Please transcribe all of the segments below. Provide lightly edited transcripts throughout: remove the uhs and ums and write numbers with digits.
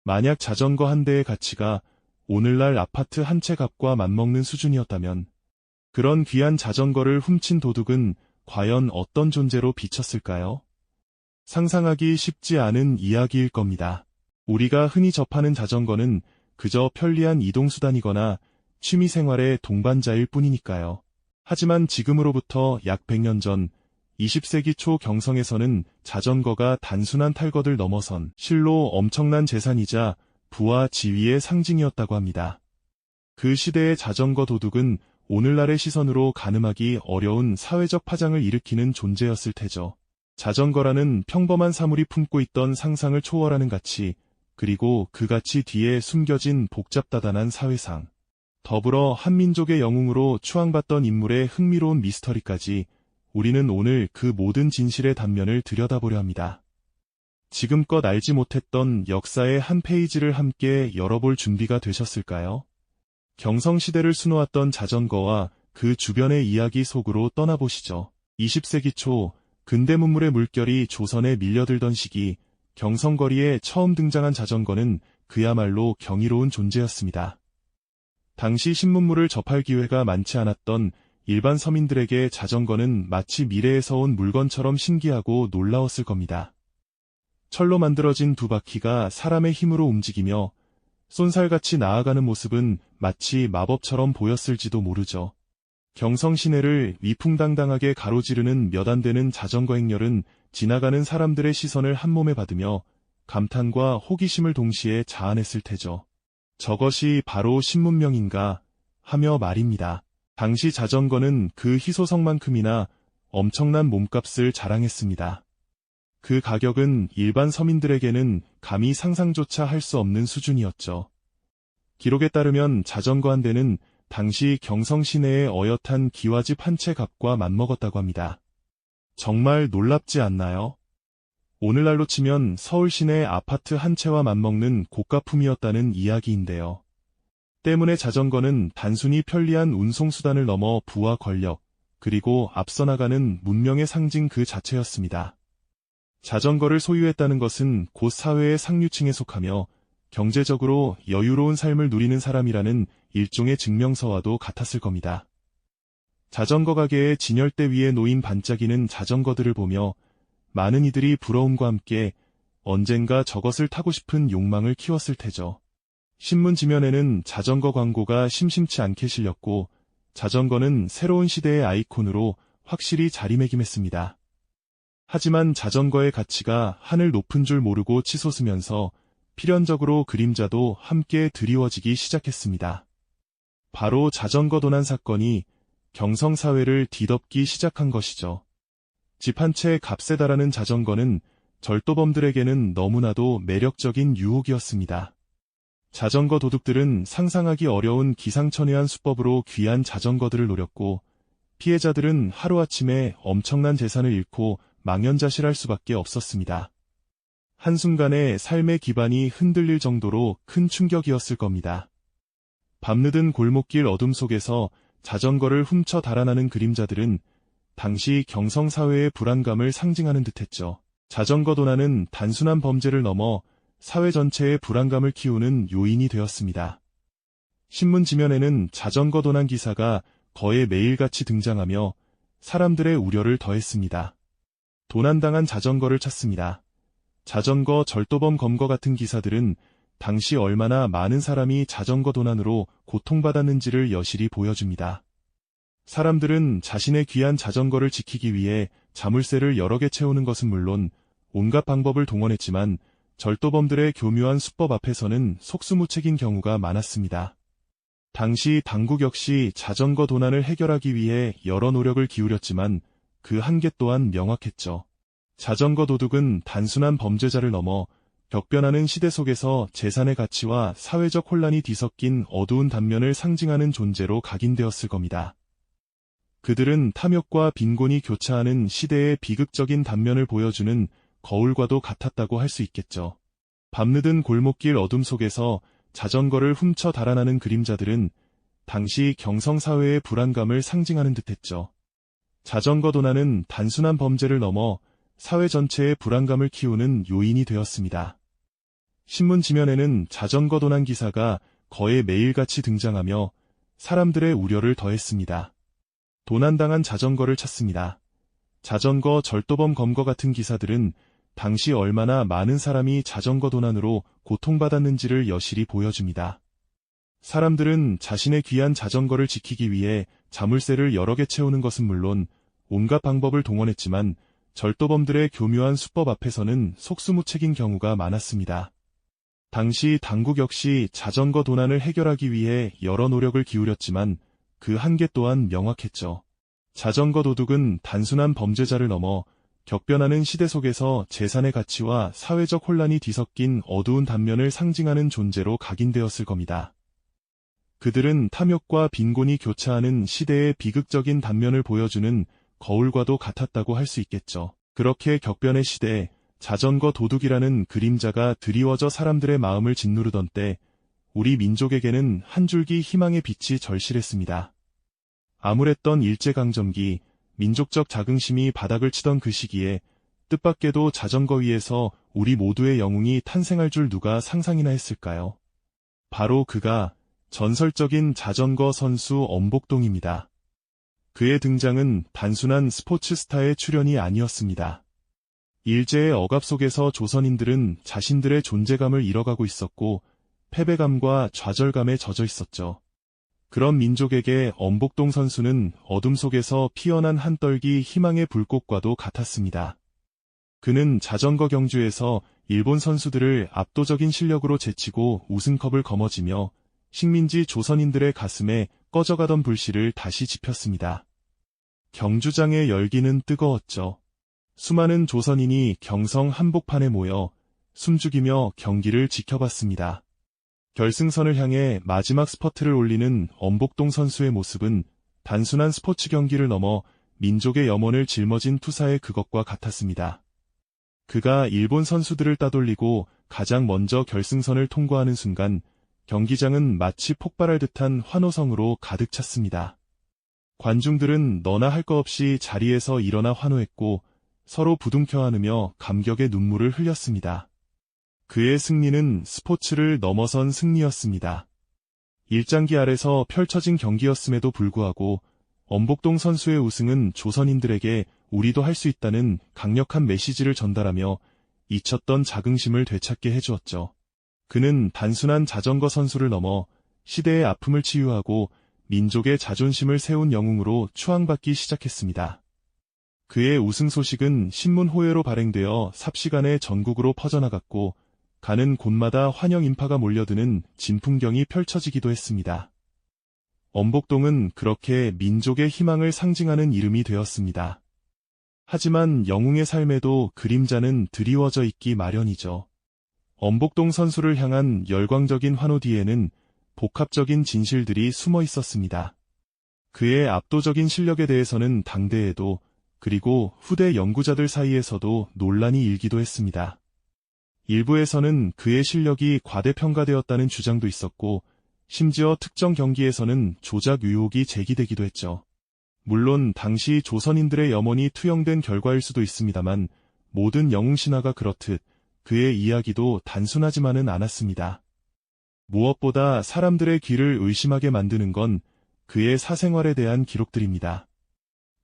만약 자전거 한 대의 가치가 오늘날 아파트 한 채 값과 맞먹는 수준이었다면 그런 귀한 자전거를 훔친 도둑은 과연 어떤 존재로 비쳤을까요? 상상하기 쉽지 않은 이야기일 겁니다. 우리가 흔히 접하는 자전거는 그저 편리한 이동수단이거나 취미생활의 동반자일 뿐이니까요. 하지만 지금으로부터 약 100년 전 20세기 초 경성에서는 자전거가 단순한 탈것을 넘어선 실로 엄청난 재산이자 부와 지위의 상징이었다고 합니다. 그 시대의 자전거 도둑은 오늘날의 시선으로 가늠하기 어려운 사회적 파장을 일으키는 존재였을 테죠. 자전거라는 평범한 사물이 품고 있던 상상을 초월하는 가치, 그리고 그 가치 뒤에 숨겨진 복잡다단한 사회상, 더불어 한민족의 영웅으로 추앙받던 인물의 흥미로운 미스터리까지 우리는 오늘 그 모든 진실의 단면을 들여다보려 합니다. 지금껏 알지 못했던 역사의 한 페이지를 함께 열어볼 준비가 되셨을까요? 경성시대를 수놓았던 자전거와 그 주변의 이야기 속으로 떠나보시죠. 20세기 초 근대 문물의 물결이 조선에 밀려들던 시기, 경성거리에 처음 등장한 자전거는 그야말로 경이로운 존재였습니다. 당시 신문물을 접할 기회가 많지 않았던 일반 서민들에게 자전거는 마치 미래에서 온 물건처럼 신기하고 놀라웠을 겁니다. 철로 만들어진 두 바퀴가 사람의 힘으로 움직이며 쏜살같이 나아가는 모습은 마치 마법처럼 보였을지도 모르죠. 경성 시내를 위풍당당하게 가로지르는 몇 안 되는 자전거 행렬은 지나가는 사람들의 시선을 한몸에 받으며 감탄과 호기심을 동시에 자아냈을 테죠. 저것이 바로 신문명인가 하며 말입니다. 당시 자전거는 그 희소성만큼이나 엄청난 몸값을 자랑했습니다. 그 가격은 일반 서민들에게는 감히 상상조차 할 수 없는 수준이었죠. 기록에 따르면 자전거 한 대는 당시 경성 시내의 어엿한 기와집 한 채 값과 맞먹었다고 합니다. 정말 놀랍지 않나요? 오늘날로 치면 서울 시내 아파트 한 채와 맞먹는 고가품이었다는 이야기인데요. 때문에 자전거는 단순히 편리한 운송수단을 넘어 부와 권력, 그리고 앞서 나가는 문명의 상징 그 자체였습니다. 자전거를 소유했다는 것은 곧 사회의 상류층에 속하며 경제적으로 여유로운 삶을 누리는 사람이라는 일종의 증명서와도 같았을 겁니다. 자전거 가게의 진열대 위에 놓인 반짝이는 자전거들을 보며 많은 이들이 부러움과 함께 언젠가 저것을 타고 싶은 욕망을 키웠을 테죠. 신문 지면에는 자전거 광고가 심심치 않게 실렸고 자전거는 새로운 시대의 아이콘으로 확실히 자리매김했습니다. 하지만 자전거의 가치가 하늘 높은 줄 모르고 치솟으면서 필연적으로 그림자도 함께 드리워지기 시작했습니다. 바로 자전거 도난 사건이 경성사회를 뒤덮기 시작한 것이죠. 집 한 채 값에 달하는 자전거는 절도범들에게는 너무나도 매력적인 유혹이었습니다. 자전거 도둑들은 상상하기 어려운 기상천외한 수법으로 귀한 자전거들을 노렸고 피해자들은 하루아침에 엄청난 재산을 잃고 망연자실할 수밖에 없었습니다. 한순간에 삶의 기반이 흔들릴 정도로 큰 충격이었을 겁니다. 밤늦은 골목길 어둠 속에서 자전거를 훔쳐 달아나는 그림자들은 당시 경성사회의 불안감을 상징하는 듯했죠. 자전거 도난은 단순한 범죄를 넘어 사회 전체의 불안감을 키우는 요인이 되었습니다. 신문 지면에는 자전거 도난 기사가 거의 매일같이 등장하며 사람들의 우려를 더했습니다. 도난당한 자전거를 찾습니다. 자전거 절도범 검거 같은 기사들은 당시 얼마나 많은 사람이 자전거 도난으로 고통받았는지를 여실히 보여줍니다. 사람들은 자신의 귀한 자전거를 지키기 위해 자물쇠를 여러 개 채우는 것은 물론 온갖 방법을 동원했지만 절도범들의 교묘한 수법 앞에서는 속수무책인 경우가 많았습니다. 당시 당국 역시 자전거 도난을 해결하기 위해 여러 노력을 기울였지만 그 한계 또한 명확했죠. 자전거 도둑은 단순한 범죄자를 넘어 격변하는 시대 속에서 재산의 가치와 사회적 혼란이 뒤섞인 어두운 단면을 상징하는 존재로 각인되었을 겁니다. 그들은 탐욕과 빈곤이 교차하는 시대의 비극적인 단면을 보여주는 거울과도 같았다고 할 수 있겠죠. 밤늦은 골목길 어둠 속에서 자전거를 훔쳐 달아나는 그림자들은 당시 경성사회의 불안감을 상징하는 듯했죠. 자전거 도난은 단순한 범죄를 넘어 사회 전체의 불안감을 키우는 요인이 되었습니다. 신문 지면에는 자전거 도난 기사가 거의 매일같이 등장하며 사람들의 우려를 더했습니다. 도난당한 자전거를 찾습니다. 자전거 절도범 검거 같은 기사들은 당시 얼마나 많은 사람이 자전거 도난으로 고통받았는지를 여실히 보여줍니다. 사람들은 자신의 귀한 자전거를 지키기 위해 자물쇠를 여러 개 채우는 것은 물론 온갖 방법을 동원했지만 절도범들의 교묘한 수법 앞에서는 속수무책인 경우가 많았습니다. 당시 당국 역시 자전거 도난을 해결하기 위해 여러 노력을 기울였지만 그 한계 또한 명확했죠. 자전거 도둑은 단순한 범죄자를 넘어 격변하는 시대 속에서 재산의 가치와 사회적 혼란이 뒤섞인 어두운 단면을 상징하는 존재로 각인되었을 겁니다. 그들은 탐욕과 빈곤이 교차하는 시대의 비극적인 단면을 보여주는 거울과도 같았다고 할 수 있겠죠. 그렇게 격변의 시대에 자전거 도둑이라는 그림자가 드리워져 사람들의 마음을 짓누르던 때 우리 민족에게는 한 줄기 희망의 빛이 절실했습니다. 암울했던 일제강점기, 민족적 자긍심이 바닥을 치던 그 시기에 뜻밖에도 자전거 위에서 우리 모두의 영웅이 탄생할 줄 누가 상상이나 했을까요? 바로 그가 전설적인 자전거 선수 엄복동입니다. 그의 등장은 단순한 스포츠 스타의 출연이 아니었습니다. 일제의 억압 속에서 조선인들은 자신들의 존재감을 잃어가고 있었고 패배감과 좌절감에 젖어 있었죠. 그런 민족에게 엄복동 선수는 어둠 속에서 피어난 한 떨기 희망의 불꽃과도 같았습니다. 그는 자전거 경주에서 일본 선수들을 압도적인 실력으로 제치고 우승컵을 거머쥐며 식민지 조선인들의 가슴에 꺼져가던 불씨를 다시 지폈습니다. 경주장의 열기는 뜨거웠죠. 수많은 조선인이 경성 한복판에 모여 숨죽이며 경기를 지켜봤습니다. 결승선을 향해 마지막 스퍼트를 올리는 엄복동 선수의 모습은 단순한 스포츠 경기를 넘어 민족의 염원을 짊어진 투사의 그것과 같았습니다. 그가 일본 선수들을 따돌리고 가장 먼저 결승선을 통과하는 순간 경기장은 마치 폭발할 듯한 환호성으로 가득 찼습니다. 관중들은 너나 할 것 없이 자리에서 일어나 환호했고 서로 부둥켜 안으며 감격의 눈물을 흘렸습니다. 그의 승리는 스포츠를 넘어선 승리였습니다. 일장기 아래서 펼쳐진 경기였음에도 불구하고 엄복동 선수의 우승은 조선인들에게 우리도 할 수 있다는 강력한 메시지를 전달하며 잊혔던 자긍심을 되찾게 해주었죠. 그는 단순한 자전거 선수를 넘어 시대의 아픔을 치유하고 민족의 자존심을 세운 영웅으로 추앙받기 시작했습니다. 그의 우승 소식은 신문 호외로 발행되어 삽시간에 전국으로 퍼져나갔고 가는 곳마다 환영 인파가 몰려드는 진풍경이 펼쳐지기도 했습니다. 엄복동은 그렇게 민족의 희망을 상징하는 이름이 되었습니다. 하지만 영웅의 삶에도 그림자는 드리워져 있기 마련이죠. 엄복동 선수를 향한 열광적인 환호 뒤에는 복합적인 진실들이 숨어 있었습니다. 그의 압도적인 실력에 대해서는 당대에도 그리고 후대 연구자들 사이에서도 논란이 일기도 했습니다. 일부에서는 그의 실력이 과대평가되었다는 주장도 있었고 심지어 특정 경기에서는 조작 의혹이 제기되기도 했죠. 물론 당시 조선인들의 염원이 투영된 결과일 수도 있습니다만 모든 영웅 신화가 그렇듯 그의 이야기도 단순하지만은 않았습니다. 무엇보다 사람들의 귀를 의심하게 만드는 건 그의 사생활에 대한 기록들입니다.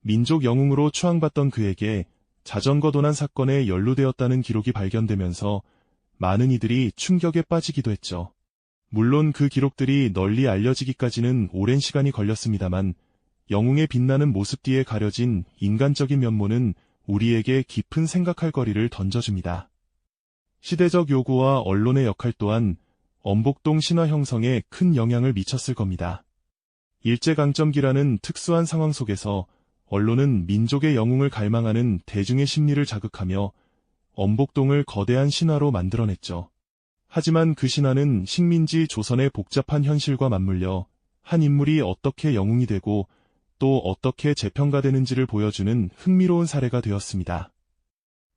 민족 영웅으로 추앙받던 그에게 자전거 도난 사건에 연루되었다는 기록이 발견되면서 많은 이들이 충격에 빠지기도 했죠. 물론 그 기록들이 널리 알려지기까지는 오랜 시간이 걸렸습니다만 영웅의 빛나는 모습 뒤에 가려진 인간적인 면모는 우리에게 깊은 생각할 거리를 던져줍니다. 시대적 요구와 언론의 역할 또한 엄복동 신화 형성에 큰 영향을 미쳤을 겁니다. 일제강점기라는 특수한 상황 속에서 언론은 민족의 영웅을 갈망하는 대중의 심리를 자극하며 엄복동을 거대한 신화로 만들어냈죠. 하지만 그 신화는 식민지 조선의 복잡한 현실과 맞물려 한 인물이 어떻게 영웅이 되고 또 어떻게 재평가되는지를 보여주는 흥미로운 사례가 되었습니다.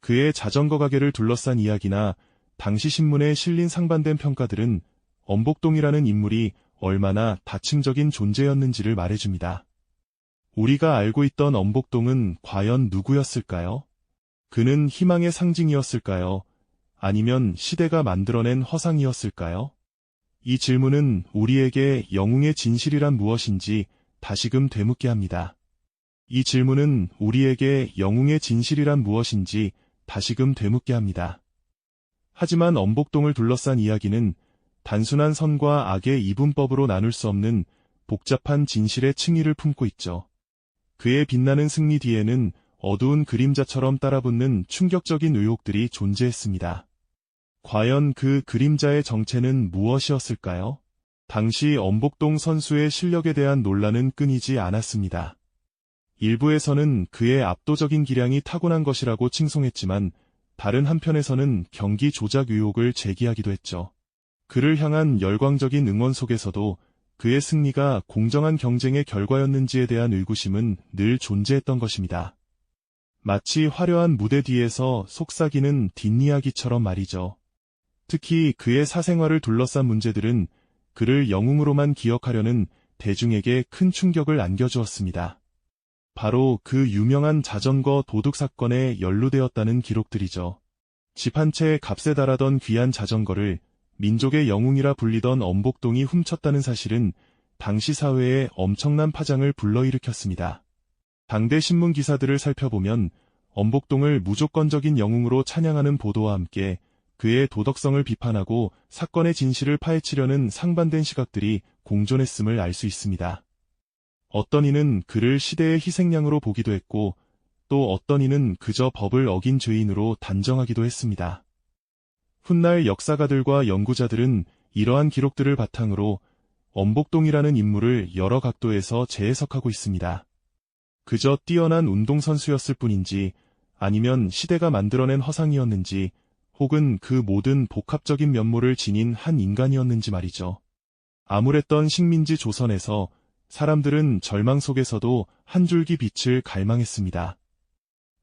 그의 자전거 가게를 둘러싼 이야기나 당시 신문에 실린 상반된 평가들은 엄복동이라는 인물이 얼마나 다층적인 존재였는지를 말해줍니다. 우리가 알고 있던 엄복동은 과연 누구였을까요? 그는 희망의 상징이었을까요? 아니면 시대가 만들어낸 허상이었을까요? 이 질문은 우리에게 영웅의 진실이란 무엇인지 다시금 되묻게 합니다. 이 질문은 우리에게 영웅의 진실이란 무엇인지 다시금 되묻게 합니다. 하지만 엄복동을 둘러싼 이야기는 단순한 선과 악의 이분법으로 나눌 수 없는 복잡한 진실의 층위를 품고 있죠. 그의 빛나는 승리 뒤에는 어두운 그림자처럼 따라붙는 충격적인 의혹들이 존재했습니다. 과연 그 그림자의 정체는 무엇이었을까요? 당시 엄복동 선수의 실력에 대한 논란은 끊이지 않았습니다. 일부에서는 그의 압도적인 기량이 타고난 것이라고 칭송했지만 다른 한편에서는 경기 조작 의혹을 제기하기도 했죠. 그를 향한 열광적인 응원 속에서도 그의 승리가 공정한 경쟁의 결과였는지에 대한 의구심은 늘 존재했던 것입니다. 마치 화려한 무대 뒤에서 속삭이는 뒷이야기처럼 말이죠. 특히 그의 사생활을 둘러싼 문제들은 그를 영웅으로만 기억하려는 대중에게 큰 충격을 안겨주었습니다. 바로 그 유명한 자전거 도둑 사건에 연루되었다는 기록들이죠. 집 한 채의 값에 달하던 귀한 자전거를 민족의 영웅이라 불리던 엄복동이 훔쳤다는 사실은 당시 사회에 엄청난 파장을 불러일으켰습니다. 당대 신문 기사들을 살펴보면 엄복동을 무조건적인 영웅으로 찬양하는 보도와 함께 그의 도덕성을 비판하고 사건의 진실을 파헤치려는 상반된 시각들이 공존했음을 알 수 있습니다. 어떤 이는 그를 시대의 희생양으로 보기도 했고 또 어떤 이는 그저 법을 어긴 죄인으로 단정하기도 했습니다. 훗날 역사가들과 연구자들은 이러한 기록들을 바탕으로 엄복동이라는 인물을 여러 각도에서 재해석하고 있습니다. 그저 뛰어난 운동선수였을 뿐인지 아니면 시대가 만들어낸 허상이었는지 혹은 그 모든 복합적인 면모를 지닌 한 인간이었는지 말이죠. 암울했던 식민지 조선에서 사람들은 절망 속에서도 한 줄기 빛을 갈망했습니다.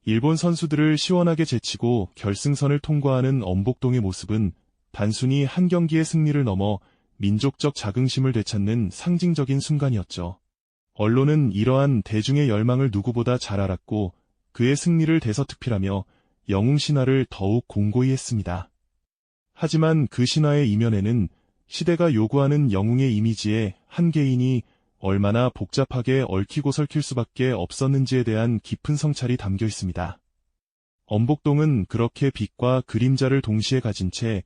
일본 선수들을 시원하게 제치고 결승선을 통과하는 엄복동의 모습은 단순히 한 경기의 승리를 넘어 민족적 자긍심을 되찾는 상징적인 순간이었죠. 언론은 이러한 대중의 열망을 누구보다 잘 알았고 그의 승리를 대서특필하며 영웅 신화를 더욱 공고히 했습니다. 하지만 그 신화의 이면에는 시대가 요구하는 영웅의 이미지에 한 개인이 얼마나 복잡하게 얽히고 설킬 수밖에 없었는지에 대한 깊은 성찰이 담겨 있습니다. 엄복동은 그렇게 빛과 그림자를 동시에 가진 채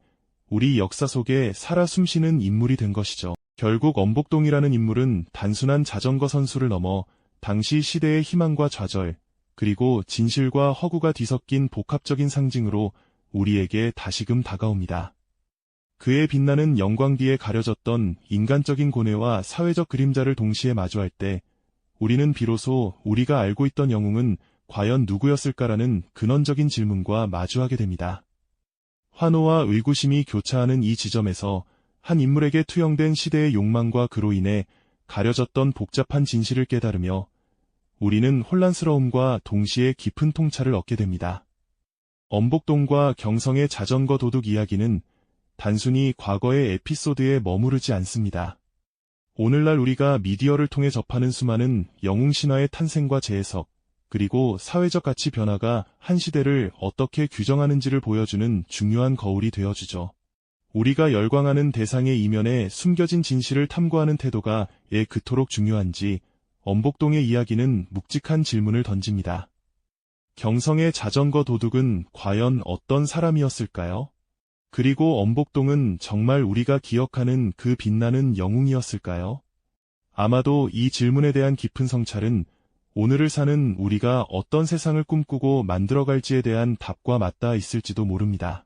우리 역사 속에 살아 숨쉬는 인물이 된 것이죠. 결국 엄복동이라는 인물은 단순한 자전거 선수를 넘어 당시 시대의 희망과 좌절, 그리고 진실과 허구가 뒤섞인 복합적인 상징으로 우리에게 다시금 다가옵니다. 그의 빛나는 영광 뒤에 가려졌던 인간적인 고뇌와 사회적 그림자를 동시에 마주할 때 우리는 비로소 우리가 알고 있던 영웅은 과연 누구였을까라는 근원적인 질문과 마주하게 됩니다. 환호와 의구심이 교차하는 이 지점에서 한 인물에게 투영된 시대의 욕망과 그로 인해 가려졌던 복잡한 진실을 깨달으며 우리는 혼란스러움과 동시에 깊은 통찰을 얻게 됩니다. 엄복동과 경성의 자전거 도둑 이야기는 단순히 과거의 에피소드에 머무르지 않습니다. 오늘날 우리가 미디어를 통해 접하는 수많은 영웅 신화의 탄생과 재해석, 그리고 사회적 가치 변화가 한 시대를 어떻게 규정하는지를 보여주는 중요한 거울이 되어주죠. 우리가 열광하는 대상의 이면에 숨겨진 진실을 탐구하는 태도가 왜 그토록 중요한지 엄복동의 이야기는 묵직한 질문을 던집니다. 경성의 자전거 도둑은 과연 어떤 사람이었을까요? 그리고 엄복동은 정말 우리가 기억하는 그 빛나는 영웅이었을까요? 아마도 이 질문에 대한 깊은 성찰은 오늘을 사는 우리가 어떤 세상을 꿈꾸고 만들어갈지에 대한 답과 맞닿아 있을지도 모릅니다.